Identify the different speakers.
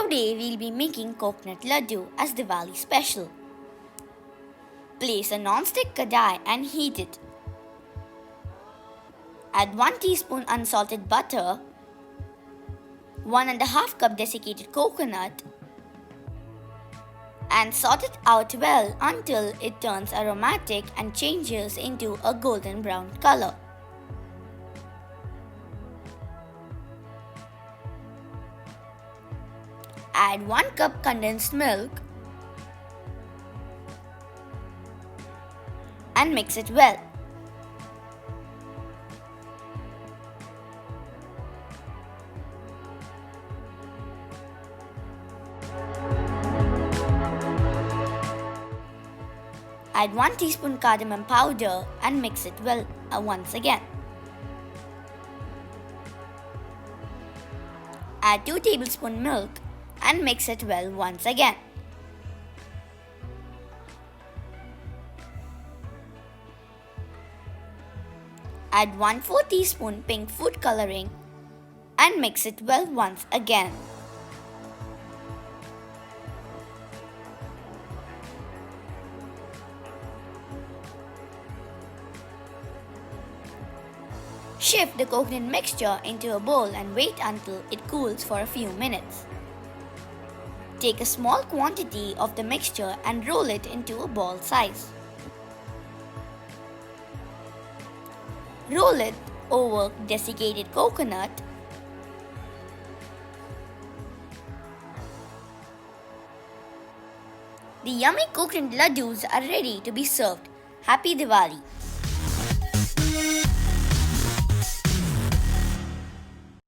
Speaker 1: Today we'll be making coconut laddu as Diwali special. Place a non-stick kadai and heat it. Add 1 teaspoon unsalted butter, 1½ cup desiccated coconut, and sort it out well until it turns aromatic and changes into a golden brown color. Add 1 cup condensed milk and mix it well. Add 1 teaspoon cardamom powder and mix it well once again. Add 2 tablespoon milk and mix it well once again. Add 1/4 teaspoon pink food coloring and mix it well once again. Shift the coconut mixture into a bowl and wait until it cools for a few minutes. Take a small quantity of the mixture and roll it into a ball size. Roll it over desiccated coconut. The yummy coconut laddus are ready to be served. Happy Diwali!